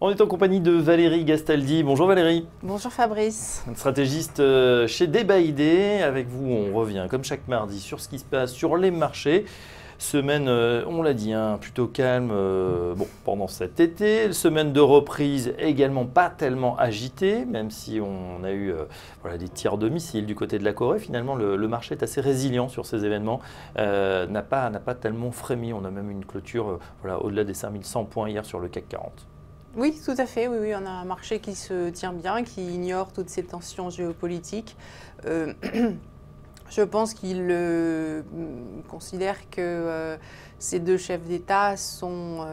On est en compagnie de Valérie Gastaldi. Bonjour Valérie. Bonjour Fabrice. Stratégiste chez Day by Day. Avec vous, on revient comme chaque mardi sur ce qui se passe sur les marchés. Semaine, on l'a dit, plutôt calme pendant cet été. Semaine de reprise également pas tellement agitée, même si on a eu des tirs de missiles du côté de la Corée. Finalement, le marché est assez résilient sur ces événements, n'a pas tellement frémi. On a même une clôture au-delà des 5100 points hier sur le CAC 40. Oui, tout à fait. Oui, on a un marché qui se tient bien, qui ignore toutes ces tensions géopolitiques. Je pense qu'il considère que ces deux chefs d'État sont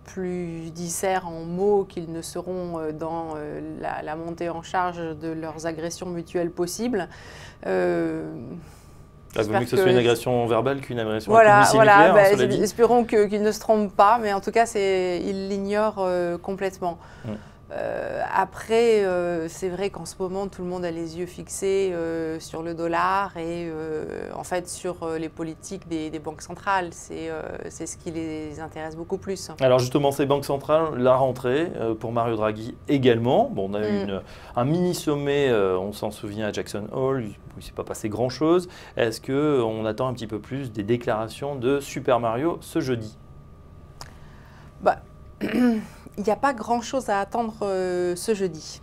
plus disserts en mots qu'ils ne seront dans la montée en charge de leurs agressions mutuelles possibles. Il vaut mieux que ce soit une agression verbale qu'une agression nucléaire. Espérons qu'il ne se trompe pas, mais en tout cas, il l'ignore complètement. Après, c'est vrai qu'en ce moment, tout le monde a les yeux fixés sur le dollar et en fait sur les politiques des banques centrales. C'est ce qui les intéresse beaucoup plus. Alors justement, ces banques centrales, la rentrée pour Mario Draghi également. Bon, on a eu un mini-sommet, on s'en souvient, à Jackson Hole, où il ne s'est pas passé grand-chose. Est-ce qu'on attend un petit peu plus des déclarations de Super Mario ce jeudi ? Il n'y a pas grand-chose à attendre ce jeudi.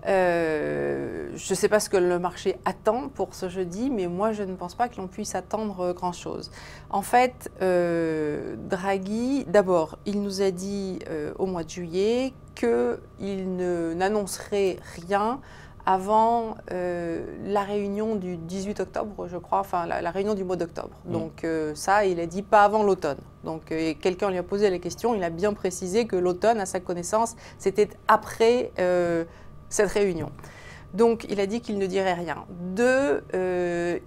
Je ne sais pas ce que le marché attend pour ce jeudi, mais moi, je ne pense pas que l'on puisse attendre grand-chose. En fait, Draghi, d'abord, il nous a dit au mois de juillet qu'il n'annoncerait rien avant la réunion du 18 octobre, je crois, enfin la réunion du mois d'octobre. Donc ça, il a dit pas avant l'automne. Donc quelqu'un lui a posé la question, il a bien précisé que l'automne, à sa connaissance, c'était après cette réunion. Donc il a dit qu'il ne dirait rien.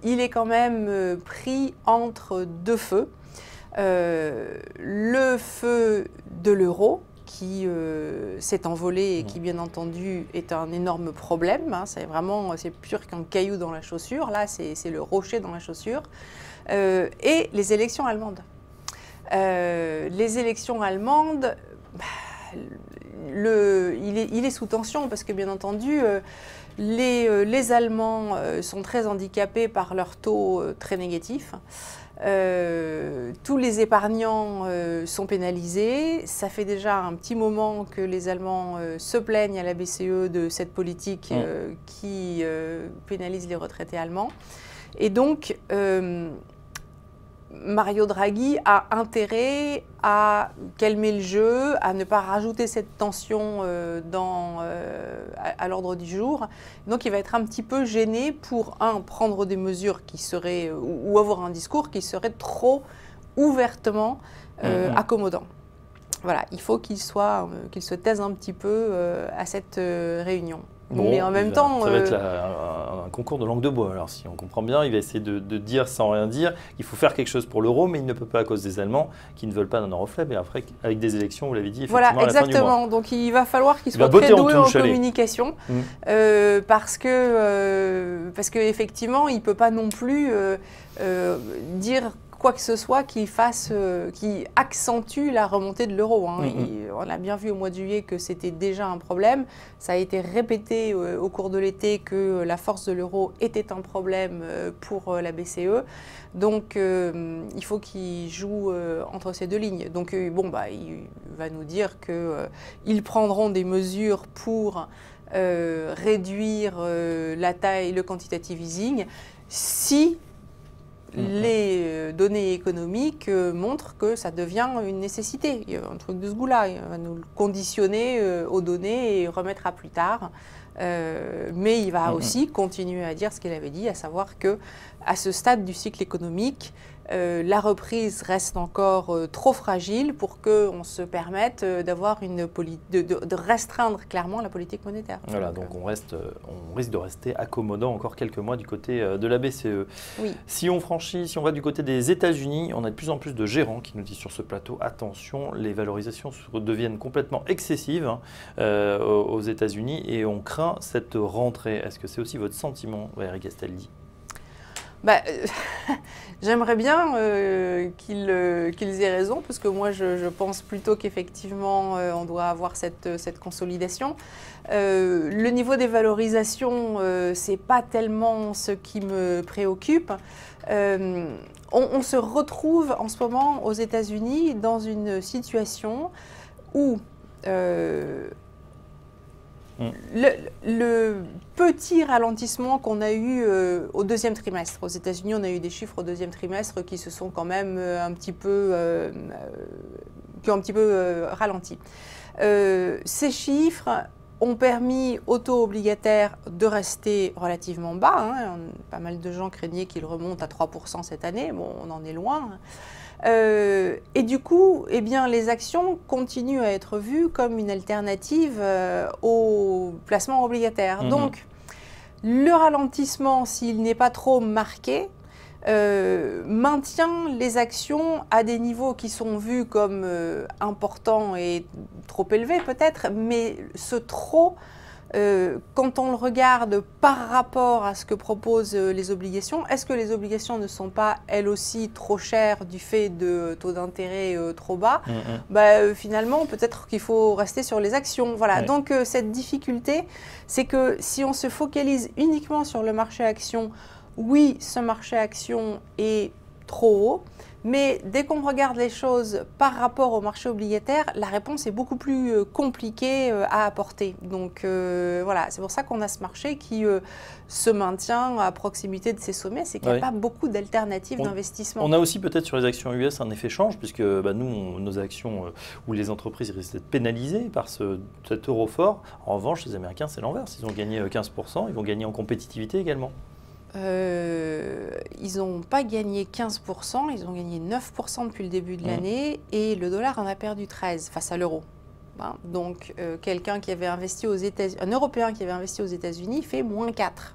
Il est quand même pris entre deux feux. Le feu de l'euro, qui s'est envolé et qui, bien entendu, est un énorme problème. C'est pur qu'un caillou dans la chaussure. Là, c'est le rocher dans la chaussure. Et les élections allemandes. Les élections allemandes, il est sous tension parce que, bien entendu, les Allemands sont très handicapés par leur taux très négatif. Tous les épargnants sont pénalisés. Ça fait déjà un petit moment que les Allemands se plaignent à la BCE de cette politique qui pénalise les retraités allemands. Et donc, Mario Draghi a intérêt à calmer le jeu, à ne pas rajouter cette tension à l'ordre du jour. Donc il va être un petit peu gêné pour, prendre des mesures qui seraient, ou avoir un discours qui serait trop ouvertement accommodant. Voilà, il faut qu'il se taise un petit peu à cette réunion. Bon, mais en même temps, ça va être un concours de langue de bois. Alors, si on comprend bien, il va essayer de dire sans rien dire qu'il faut faire quelque chose pour l'euro, mais il ne peut pas à cause des Allemands qui ne veulent pas d'un euro faible. Et après, avec des élections, vous l'avez dit, effectivement, voilà, exactement. À la fin du mois. Donc, il va falloir qu'il soit très doué en communication, parce qu'effectivement, il ne peut pas non plus dire quoi que ce soit qui accentue la remontée de l'euro. On a bien vu au mois de juillet que c'était déjà un problème. Ça a été répété au cours de l'été que la force de l'euro était un problème pour la BCE. Donc, il faut qu'il joue entre ces deux lignes. Donc, il va nous dire qu'ils prendront des mesures pour réduire la taille, le quantitative easing, si les données économiques montrent que ça devient une nécessité. Il y a un truc de ce goût-là. Il va nous le conditionner aux données et remettre à plus tard. Mais il va aussi continuer à dire ce qu'il avait dit, à savoir qu'à ce stade du cycle économique, la reprise reste encore trop fragile pour qu'on se permette de restreindre clairement la politique monétaire. Voilà, donc on risque de rester accommodant encore quelques mois du côté de la BCE. Oui. Si on va du côté des États-Unis, on a de plus en plus de gérants qui nous disent sur ce plateau, attention, les valorisations deviennent complètement excessives aux États-Unis et on craint cette rentrée. Est-ce que c'est aussi votre sentiment, Valérie Gastaldi ? J'aimerais bien qu'ils aient raison, parce que moi je pense plutôt qu'effectivement on doit avoir cette consolidation. Le niveau des valorisations, c'est pas tellement ce qui me préoccupe. On se retrouve en ce moment aux États-Unis dans une situation où le petit ralentissement qu'on a eu au deuxième trimestre, aux États-Unis, on a eu des chiffres au deuxième trimestre qui se sont quand même qui ont un petit peu ralenti. Ces chiffres ont permis aux taux obligataires de rester relativement bas. Hein. Pas mal de gens craignaient qu'ils remontent à 3% cette année. Bon, on en est loin. Et du coup, eh bien, les actions continuent à être vues comme une alternative au placement obligataire. Donc, le ralentissement, s'il n'est pas trop marqué, maintient les actions à des niveaux qui sont vus comme importants et trop élevés peut-être, mais ce trop, quand on le regarde par rapport à ce que proposent les obligations, est-ce que les obligations ne sont pas elles aussi trop chères du fait de taux d'intérêt trop bas? Finalement, peut-être qu'il faut rester sur les actions. Voilà. Ouais. Donc cette difficulté, c'est que si on se focalise uniquement sur le marché action, oui, ce marché action est trop haut, mais dès qu'on regarde les choses par rapport au marché obligataire, la réponse est beaucoup plus compliquée à apporter. Donc voilà, c'est pour ça qu'on a ce marché qui se maintient à proximité de ces sommets, c'est qu'il n'y a pas beaucoup d'alternatives d'investissement. On a aussi peut-être sur les actions US un effet change, puisque nous, nos actions ou les entreprises risquent d'être pénalisées par cet euro fort. En revanche, les Américains, c'est l'inverse. Ils ont gagné 15%, ils vont gagner en compétitivité également. Ils n'ont pas gagné 15%, ils ont gagné 9% depuis le début de l'année et le dollar en a perdu 13 face à l'euro. Hein, donc, quelqu'un qui avait investi aux États-Unis, un Européen qui avait investi aux États-Unis fait moins 4.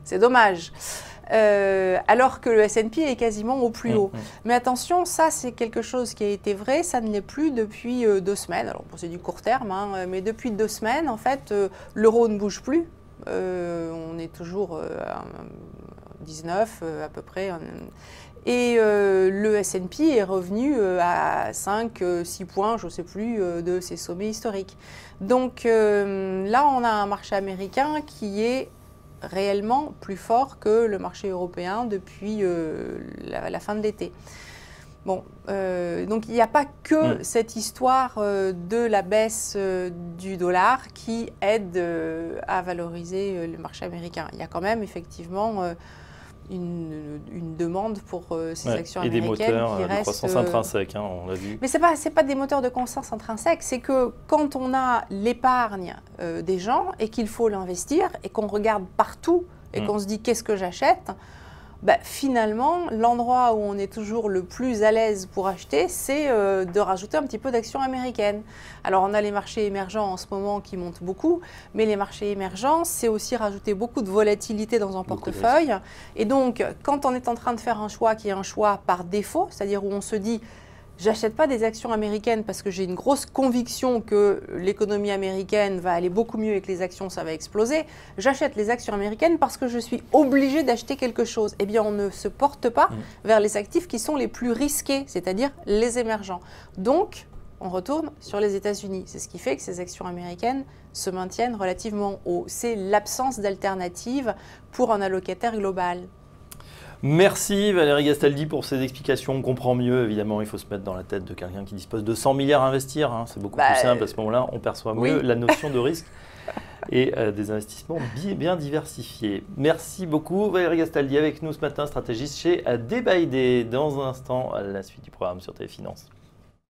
C'est dommage. Alors que le S&P est quasiment au plus haut. Mais attention, ça c'est quelque chose qui a été vrai, ça ne l'est plus depuis 2 semaines. Alors c'est du court terme, hein, mais depuis 2 semaines, en fait, l'euro ne bouge plus. On est toujours à 19 à peu près. Et le S&P est revenu à 5-6 points, je ne sais plus, de ses sommets historiques. Donc là, on a un marché américain qui est réellement plus fort que le marché européen depuis la fin de l'été. Bon, donc il n'y a pas que cette histoire de la baisse du dollar qui aide à valoriser le marché américain. Il y a quand même effectivement une demande pour ces actions américaines. Et des moteurs qui de croissance intrinsèque, hein, on l'a vu. Mais ce n'est pas des moteurs de croissance intrinsèque, c'est que quand on a l'épargne des gens et qu'il faut l'investir et qu'on regarde partout et qu'on se dit qu'est-ce que j'achète, finalement, l'endroit où on est toujours le plus à l'aise pour acheter, c'est de rajouter un petit peu d'actions américaines. Alors, on a les marchés émergents en ce moment qui montent beaucoup, mais les marchés émergents, c'est aussi rajouter beaucoup de volatilité dans un portefeuille. Et donc, quand on est en train de faire un choix qui est un choix par défaut, c'est-à-dire où on se dit j'achète pas des actions américaines parce que j'ai une grosse conviction que l'économie américaine va aller beaucoup mieux et que les actions, ça va exploser. J'achète les actions américaines parce que je suis obligé d'acheter quelque chose. Eh bien, on ne se porte pas vers les actifs qui sont les plus risqués, c'est-à-dire les émergents. Donc, on retourne sur les États-Unis. C'est ce qui fait que ces actions américaines se maintiennent relativement haut. C'est l'absence d'alternative pour un allocataire global. Merci Valérie Gastaldi pour ces explications. On comprend mieux, évidemment, il faut se mettre dans la tête de quelqu'un qui dispose de 100 milliards à investir. Hein. C'est beaucoup plus simple à ce moment-là, on perçoit mieux la notion de risque et des investissements bien diversifiés. Merci beaucoup Valérie Gastaldi avec nous ce matin, stratégiste chez Day by Day. Dans un instant, la suite du programme sur Téléfinance.